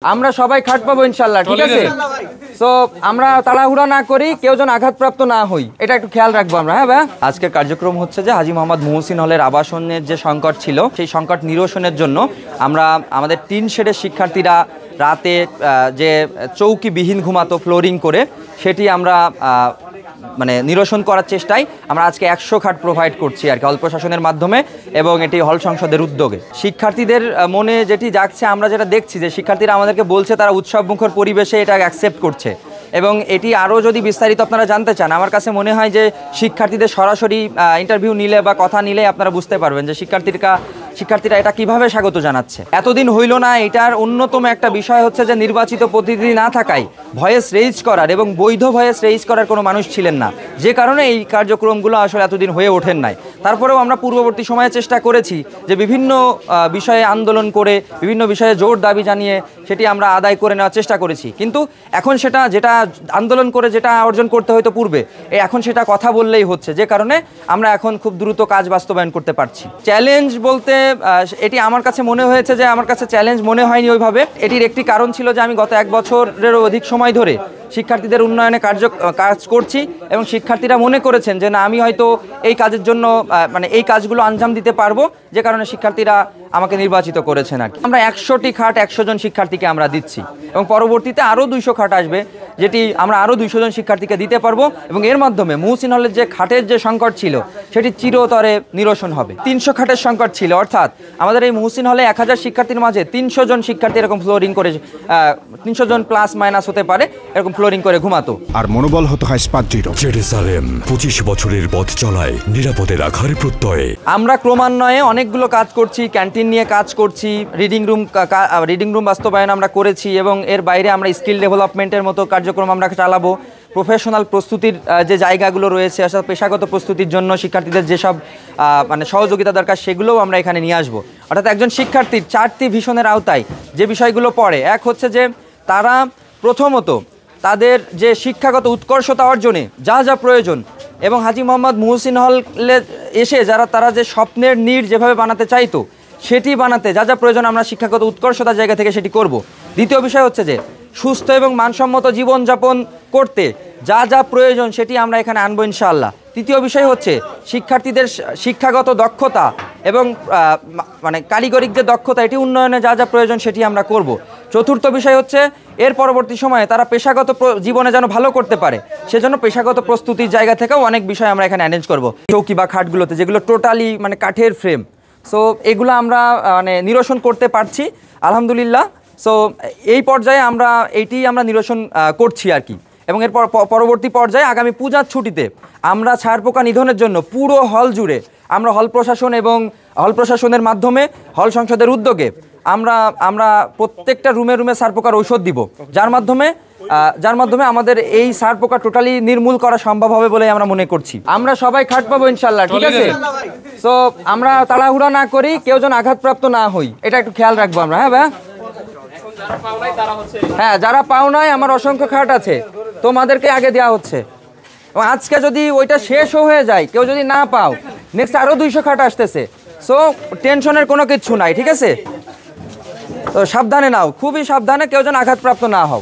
আমরা সবাই খাট পাবো ইনশাআল্লাহ, ঠিক আছে। সো আমরা তাড়াহুড়া না করি, কেউ যেন আঘাতপ্রাপ্ত না হই, এটা একটু খেয়াল রাখবো আমরা। হ্যাঁ ভাই, আজকের কার্যক্রম হচ্ছে যে হাজী মোহাম্মদ মুহসিন হলের আবাসনের যে সংকট ছিল সেই সংকট নিরসনের জন্য আমরা আমাদের 3 শেডের শিক্ষার্থীরা রাতে যে চৌকিবিহীন ঘুমাতো ফ্লোরিং করে, সেটি আমরা মানে নিরসন করার চেষ্টায় আমরা আজকে 100 খাট প্রোভাইড করছি আর কি হল প্রশাসনের মাধ্যমে, এবং এটি হল সংসদের উদ্যোগে। শিক্ষার্থীদের মনে যেটি জাগছে, আমরা যেটা দেখছি যে শিক্ষার্থীরা আমাদেরকে বলছে তারা উৎসবমুখর পরিবেশে এটা অ্যাকসেপ্ট করছে, এবং এটি আরও যদি বিস্তারিত আপনারা জানতে চান, আমার কাছে মনে হয় যে শিক্ষার্থীদের সরাসরি ইন্টারভিউ নিলে বা কথা নিলে আপনারা বুঝতে পারবেন যে শিক্ষার্থীরা এটা কিভাবে স্বাগত জানাচ্ছে। এতদিন হইল না, এটার অন্যতম একটা বিষয় হচ্ছে যে নির্বাচিত প্রতিনিধি না থাকায় ভয়েস রেইজ করার এবং বৈধ ভয়েস রেইজ করার কোনো মানুষ ছিলেন না, যে কারণে এই কার্যক্রমগুলো আসলে এতদিন হয়ে ওঠেন নাই। তারপরেও আমরা পূর্ববর্তী সময়ে চেষ্টা করেছি যে বিভিন্ন বিষয়ে আন্দোলন করে, বিভিন্ন বিষয়ে জোর দাবি জানিয়ে সেটি আমরা আদায় করে নেওয়ার চেষ্টা করেছি, কিন্তু এখন সেটা যেটা আন্দোলন করে যেটা অর্জন করতে হয়তো পূর্বে, এখন সেটা কথা বললেই হচ্ছে, যে কারণে আমরা এখন খুব দ্রুত কাজ বাস্তবায়ন করতে পারছি। চ্যালেঞ্জ বলতে এটি আমার কাছে মনে হয়েছে যে আমার কাছে চ্যালেঞ্জ মনে হয়নি ওইভাবে। এটির একটি কারণ ছিল যে আমি গত 1 বছরেরও অধিক সময় ধরে শিক্ষার্থীদের উন্নয়নে কাজ করছি, এবং শিক্ষার্থীরা মনে করেছেন যে না, আমি হয়তো এই কাজের জন্য মানে এই কাজগুলো আঞ্জাম দিতে পারবো, যে কারণে শিক্ষার্থীরা আমাকে নির্বাচিত করেছেন আর কি। আমরা 100টি খাট 100 জন শিক্ষার্থীকে আমরা দিচ্ছি, এবং পরবর্তীতে আরও 200 খাট আসবে, যেটি আমরা আরও 200 জন শিক্ষার্থীকে দিতে পারবো, এবং এর মাধ্যমে মুহসিন হলের যে খাটের যে সংকট ছিল সেটি চিরতরে নিরসন হবে। 300 খাটের সংকট ছিল, অর্থাৎ আমাদের এই মুহসিন হলে 1000 শিক্ষার্থীর মাঝে 300 জন শিক্ষার্থী এরকম ফ্লোরিং করে, 300 জন প্লাস মাইনাস হতে পারে, এরকম ফ্লোরিং করে ঘুমাতো। আর মনোবল হতে হয় স্পাটজিরো। জেরুজালেম 25 বছরের পথ চলায় নিরাপদে রাখার প্রত্যয়ে আমরা ক্রমান্বয়ে অনেকগুলো কাজ করছি, ক্যান্টিন নিয়ে কাজ করছি, রিডিং রুম বাস্তবায়ন আমরা করেছি, এবং এর বাইরে আমরা স্কিল ডেভেলপমেন্টের মতো কার্যক্রম আমরা চালাবো। প্রফেশনাল প্রস্তুতির যে জায়গাগুলো রয়েছে, আসলে পেশাগত প্রস্তুতির জন্য শিক্ষার্থীদের যেসব মানে সহযোগিতা দরকার, সেগুলোও আমরা এখানে নিয়ে আসবো। অর্থাৎ একজন শিক্ষার্থীর 4টি ভিশনের আওতায় যে বিষয়গুলো পড়ে, এক হচ্ছে যে তারা প্রথমত তাদের যে শিক্ষাগত উৎকর্ষতা অর্জনে যা যা প্রয়োজন, এবং হাজী মোহাম্মদ মুহসিন হলে এসে তারা যে স্বপ্নের নীড় যেভাবে বানাতে চাইতো, সেটি বানাতে যা যা প্রয়োজন আমরা শিক্ষাগত উৎকর্ষতার জায়গা থেকে সেটি করব। দ্বিতীয় বিষয় হচ্ছে যে সুস্থ এবং মানসম্মত জীবনযাপন করতে যা যা প্রয়োজন সেটি আমরা এখানে আনবো ইনশাআল্লাহ। তৃতীয় বিষয় হচ্ছে শিক্ষার্থীদের শিক্ষাগত দক্ষতা এবং মানে কারিগরিক যে দক্ষতা, এটি উন্নয়নে যা যা প্রয়োজন সেটি আমরা করব। চতুর্থ বিষয় হচ্ছে এর পরবর্তী সময়ে তারা পেশাগত জীবনে যেন ভালো করতে পারে, সেজন্য পেশাগত প্রস্তুতির জায়গা থেকেও অনেক বিষয় আমরা এখানে অ্যারেঞ্জ করব। চৌকি বা খাটগুলোতে যেগুলো টোটালি মানে কাঠের ফ্রেম, সো এগুলো আমরা মানে নিরসন করতে পারছি আলহামদুলিল্লাহ। সো এই পর্যায়ে আমরা নিরসন করছি আর কি, এবং এর পরবর্তী পর্যায়ে আগামী পূজার ছুটিতে আমরা ছারপোকা নিধনের জন্য পুরো হল জুড়ে আমরা হল প্রশাসন এবং হল প্রশাসনের মাধ্যমে হল সংসদের উদ্যোগে আমরা প্রত্যেকটা রুমে রুমে ছারপোকার ঔষধ দিব, যার মাধ্যমে আমাদের এই ছারপোকা টোটালি নির্মূল করা সম্ভব হবে বলে আমরা মনে করছি। আমরা সবাই খাট পাবো ইনশাআল্লাহ, ঠিক আছে। সো আমরা তাড়াহুড়া না করি, কেউ যেন আঘাতপ্রাপ্ত না হই, এটা একটু খেয়াল রাখবো আমরা। হ্যাঁ ভাই, হ্যাঁ, যারা পাও নাই আমার অসংখ্য খাট আছে, তোমাদেরকে আগে দেওয়া হচ্ছে। আজকে যদি ওইটা শেষও হয়ে যায়, কেউ যদি না পাও, নেক্সট আরও 200 খাট আসতেছে। সো টেনশনের কোনো কিছু নাই, ঠিক আছে। তো সাবধানে নাও, খুবই সাবধানে, কেউ যেন আঘাতপ্রাপ্ত না হও।